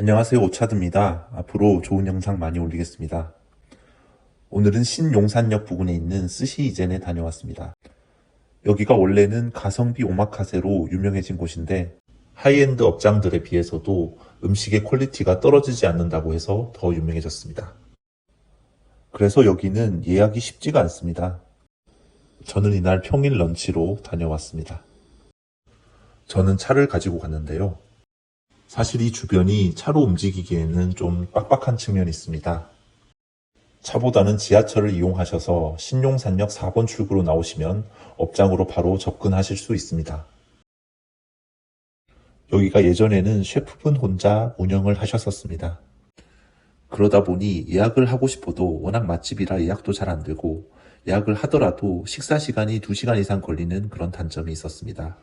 안녕하세요, 오차드입니다. 앞으로 좋은 영상 많이 올리겠습니다. 오늘은 신용산역 부근에 있는 스시 이젠에 다녀왔습니다. 여기가 원래는 가성비 오마카세로 유명해진 곳인데 하이엔드 업장들에 비해서도 음식의 퀄리티가 떨어지지 않는다고 해서 더 유명해졌습니다. 그래서 여기는 예약이 쉽지가 않습니다. 저는 이날 평일 런치로 다녀왔습니다. 저는 차를 가지고 갔는데요. 사실 이 주변이 차로 움직이기에는 좀 빡빡한 측면이 있습니다. 차보다는 지하철을 이용하셔서 신용산역 4번 출구로 나오시면 업장으로 바로 접근하실 수 있습니다. 여기가 예전에는 셰프분 혼자 운영을 하셨었습니다. 그러다 보니 예약을 하고 싶어도 워낙 맛집이라 예약도 잘 안 되고 예약을 하더라도 식사 시간이 2시간 이상 걸리는 그런 단점이 있었습니다.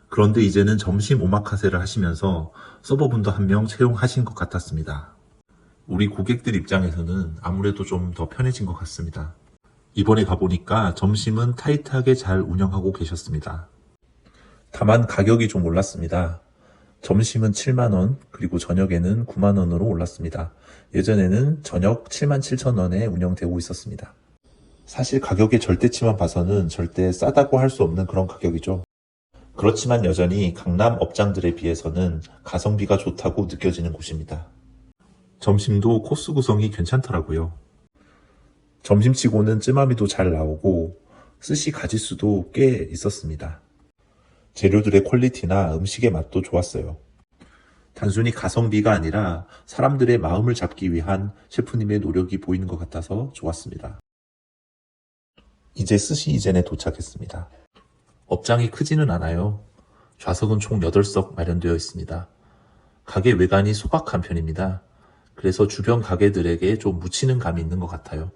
그런데 이제는 점심 오마카세를 하시면서 서버분도 한 명 채용하신 것 같았습니다. 우리 고객들 입장에서는 아무래도 좀 더 편해진 것 같습니다. 이번에 가보니까 점심은 타이트하게 잘 운영하고 계셨습니다. 다만 가격이 좀 올랐습니다. 점심은 7만원, 그리고 저녁에는 9만원으로 올랐습니다. 예전에는 저녁 77,000원에 운영되고 있었습니다. 사실 가격의 절대치만 봐서는 절대 싸다고 할 수 없는 그런 가격이죠. 그렇지만 여전히 강남 업장들에 비해서는 가성비가 좋다고 느껴지는 곳입니다. 점심도 코스 구성이 괜찮더라고요. 점심치고는 쯔마미도 잘 나오고 스시 가짓수도 꽤 있었습니다. 재료들의 퀄리티나 음식의 맛도 좋았어요. 단순히 가성비가 아니라 사람들의 마음을 잡기 위한 셰프님의 노력이 보이는 것 같아서 좋았습니다. 이제 스시 이젠에 도착했습니다. 업장이 크지는 않아요. 좌석은 총 8석 마련되어 있습니다. 가게 외관이 소박한 편입니다. 그래서 주변 가게들에게 좀 묻히는 감이 있는 것 같아요.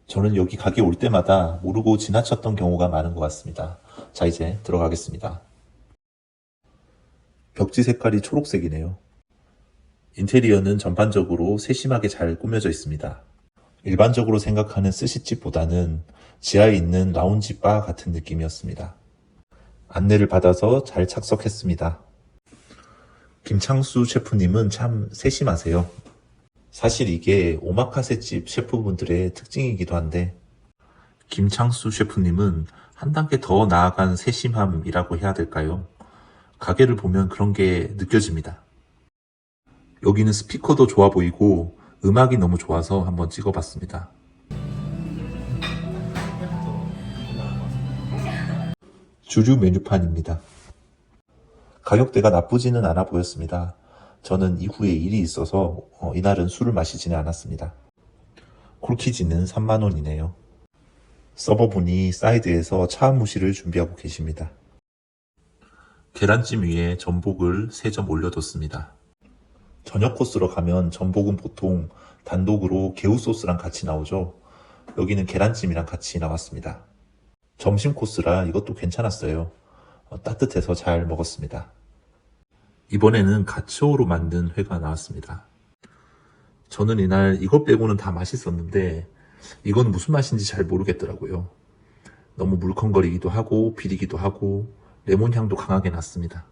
저는 여기 가게 올 때마다 모르고 지나쳤던 경우가 많은 것 같습니다. 자, 이제 들어가겠습니다. 벽지 색깔이 초록색이네요. 인테리어는 전반적으로 세심하게 잘 꾸며져 있습니다. 일반적으로 생각하는 스시집보다는 지하에 있는 라운지 바 같은 느낌이었습니다. 안내를 받아서 잘 착석했습니다. 김창수 셰프님은 참 세심하세요. 사실 이게 오마카세집 셰프분들의 특징이기도 한데 김창수 셰프님은 한 단계 더 나아간 세심함이라고 해야 될까요? 가게를 보면 그런 게 느껴집니다. 여기는 스피커도 좋아 보이고 음악이 너무 좋아서 한번 찍어봤습니다. 주류 메뉴판입니다. 가격대가 나쁘지는 않아 보였습니다. 저는 이후에 일이 있어서 이날은 술을 마시지는 않았습니다. 콜키지는 3만원이네요. 서버분이 사이드에서 차무시를 준비하고 계십니다. 계란찜 위에 전복을 3점 올려뒀습니다. 저녁 코스로 가면 전복은 보통 단독으로 개우 소스랑 같이 나오죠. 여기는 계란찜이랑 같이 나왔습니다. 점심 코스라 이것도 괜찮았어요. 따뜻해서 잘 먹었습니다. 이번에는 가츠오로 만든 회가 나왔습니다. 저는 이날 이것 빼고는 다 맛있었는데 이건 무슨 맛인지 잘 모르겠더라고요. 너무 물컹거리기도 하고 비리기도 하고 레몬 향도 강하게 났습니다.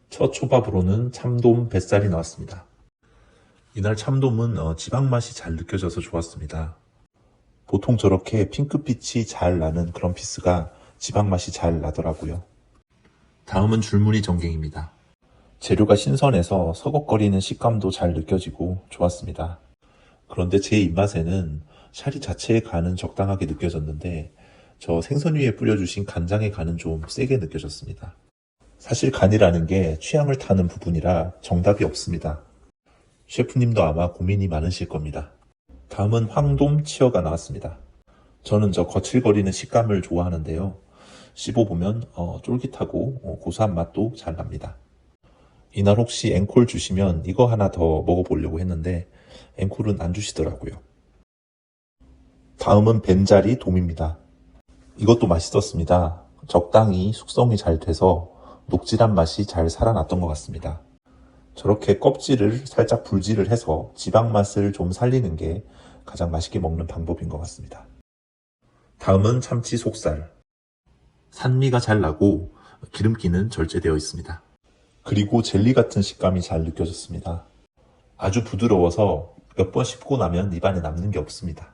첫 초밥으로는 참돔 뱃살이 나왔습니다. 이날 참돔은 지방 맛이 잘 느껴져서 좋았습니다. 보통 저렇게 핑크빛이 잘 나는 그런 피스가 지방 맛이 잘 나더라고요. 다음은 줄무늬 전갱입니다. 재료가 신선해서 서걱거리는 식감도 잘 느껴지고 좋았습니다. 그런데 제 입맛에는 샤리 자체의 간은 적당하게 느껴졌는데 저 생선 위에 뿌려주신 간장의 간은 좀 세게 느껴졌습니다. 사실 간이라는 게 취향을 타는 부분이라 정답이 없습니다. 셰프님도 아마 고민이 많으실 겁니다. 다음은 황돔 치어가 나왔습니다. 저는 저 거칠거리는 식감을 좋아하는데요. 씹어보면 쫄깃하고 고소한 맛도 잘 납니다. 이날 혹시 앵콜 주시면 이거 하나 더 먹어보려고 했는데 앵콜은 안 주시더라고요. 다음은 벤자리 돔입니다. 이것도 맛있었습니다. 적당히 숙성이 잘 돼서 녹질한 맛이 잘 살아났던 것 같습니다. 저렇게 껍질을 살짝 불질을 해서 지방 맛을 좀 살리는 게 가장 맛있게 먹는 방법인 것 같습니다. 다음은 참치 속살. 산미가 잘 나고 기름기는 절제되어 있습니다. 그리고 젤리 같은 식감이 잘 느껴졌습니다. 아주 부드러워서 몇 번 씹고 나면 입안에 남는 게 없습니다.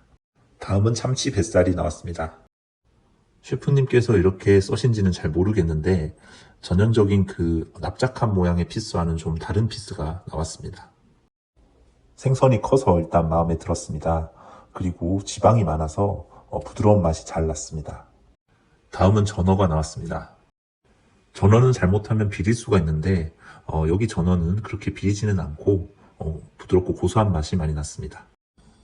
다음은 참치 뱃살이 나왔습니다. 셰프님께서 이렇게 써신지는 잘 모르겠는데 전형적인 그 납작한 모양의 피스와는 좀 다른 피스가 나왔습니다. 생선이 커서 일단 마음에 들었습니다. 그리고 지방이 많아서 부드러운 맛이 잘 났습니다. 다음은 전어가 나왔습니다. 전어는 잘못하면 비릴 수가 있는데 여기 전어는 그렇게 비리지는 않고 부드럽고 고소한 맛이 많이 났습니다.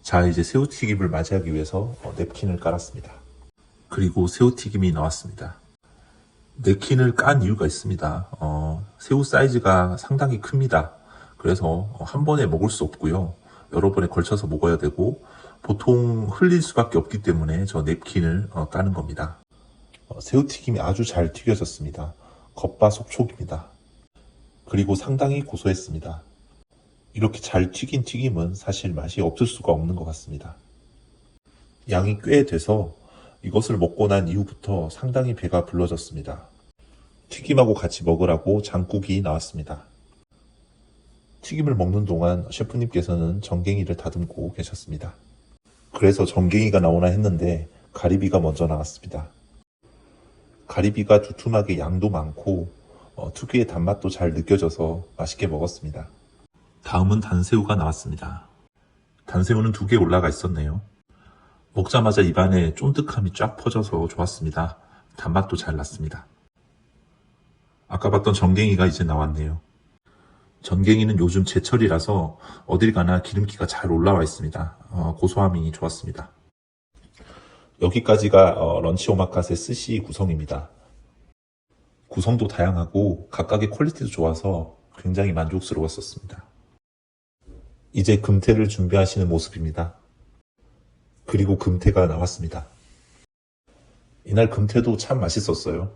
자, 이제 새우튀김을 맞이하기 위해서 냅킨을 깔았습니다. 그리고 새우튀김이 나왔습니다. 냅킨을 깐 이유가 있습니다. 새우 사이즈가 상당히 큽니다. 그래서 한 번에 먹을 수 없고요. 여러 번에 걸쳐서 먹어야 되고 보통 흘릴 수밖에 없기 때문에 저 냅킨을 까는 겁니다. 새우튀김이 아주 잘 튀겨졌습니다. 겉바속촉입니다. 그리고 상당히 고소했습니다. 이렇게 잘 튀긴 튀김은 사실 맛이 없을 수가 없는 것 같습니다. 양이 꽤 돼서 이것을 먹고 난 이후부터 상당히 배가 불러졌습니다. 튀김하고 같이 먹으라고 장국이 나왔습니다. 튀김을 먹는 동안 셰프님께서는 전갱이를 다듬고 계셨습니다. 그래서 전갱이가 나오나 했는데 가리비가 먼저 나왔습니다. 가리비가 두툼하게 양도 많고 특유의 단맛도 잘 느껴져서 맛있게 먹었습니다. 다음은 단새우가 나왔습니다. 단새우는 2개 올라가 있었네요. 먹자마자 입안에 쫀득함이 쫙 퍼져서 좋았습니다. 단맛도 잘 났습니다. 아까 봤던 전갱이가 이제 나왔네요. 전갱이는 요즘 제철이라서 어딜 가나 기름기가 잘 올라와 있습니다. 고소함이 좋았습니다. 여기까지가 런치 오마카세 스시 구성입니다. 구성도 다양하고 각각의 퀄리티도 좋아서 굉장히 만족스러웠었습니다. 이제 금태를 준비하시는 모습입니다. 그리고 금태가 나왔습니다. 이날 금태도 참 맛있었어요.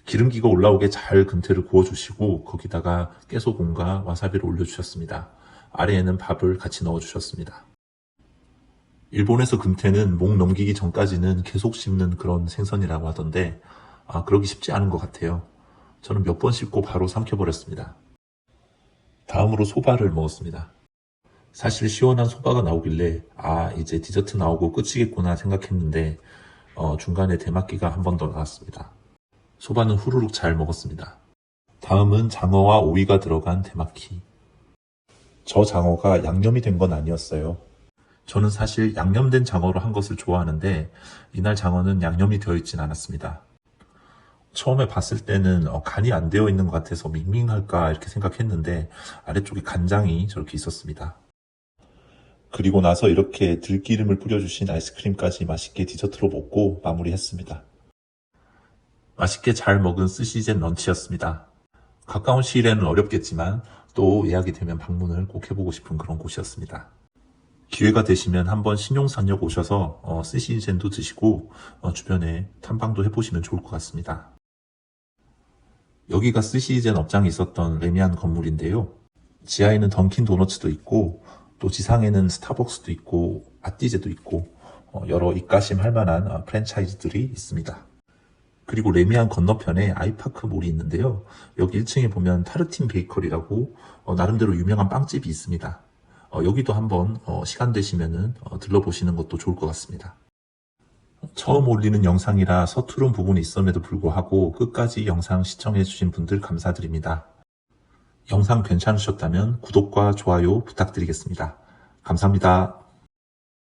기름기가 올라오게 잘 금태를 구워주시고 거기다가 깨소금과 와사비를 올려주셨습니다. 아래에는 밥을 같이 넣어주셨습니다. 일본에서 금태는 목 넘기기 전까지는 계속 씹는 그런 생선이라고 하던데 그러기 쉽지 않은 것 같아요. 저는 몇 번 씹고 바로 삼켜버렸습니다. 다음으로 소바를 먹었습니다. 사실 시원한 소바가 나오길래 이제 디저트 나오고 끝이겠구나 생각했는데 중간에 대마끼가 한 번 더 나왔습니다. 소바는 후루룩 잘 먹었습니다. 다음은 장어와 오이가 들어간 대마끼. 저 장어가 양념이 된 건 아니었어요. 저는 사실 양념된 장어로 한 것을 좋아하는데 이날 장어는 양념이 되어 있진 않았습니다. 처음에 봤을 때는 간이 안 되어 있는 것 같아서 밍밍할까 이렇게 생각했는데 아래쪽에 간장이 저렇게 있었습니다. 그리고 나서 이렇게 들기름을 뿌려주신 아이스크림까지 맛있게 디저트로 먹고 마무리했습니다. 맛있게 잘 먹은 스시젠 런치였습니다. 가까운 시일에는 어렵겠지만 또 예약이 되면 방문을 꼭 해보고 싶은 그런 곳이었습니다. 기회가 되시면 한번 신용산역 오셔서 스시젠도 드시고 주변에 탐방도 해보시면 좋을 것 같습니다. 여기가 스시젠 업장이 있었던 레미안 건물인데요. 지하에는 던킨 도너츠도 있고 또 지상에는 스타벅스도 있고 아띠제도 있고 여러 입가심 할 만한 프랜차이즈들이 있습니다. 그리고 레미안 건너편에 아이파크 몰이 있는데요. 여기 1층에 보면 타르틴 베이커리라고 나름대로 유명한 빵집이 있습니다. 여기도 한번 시간 되시면은 들러보시는 것도 좋을 것 같습니다. 처음 올리는 영상이라 서투른 부분이 있음에도 불구하고 끝까지 영상 시청해주신 분들 감사드립니다. 영상 괜찮으셨다면 구독과 좋아요 부탁드리겠습니다. 감사합니다.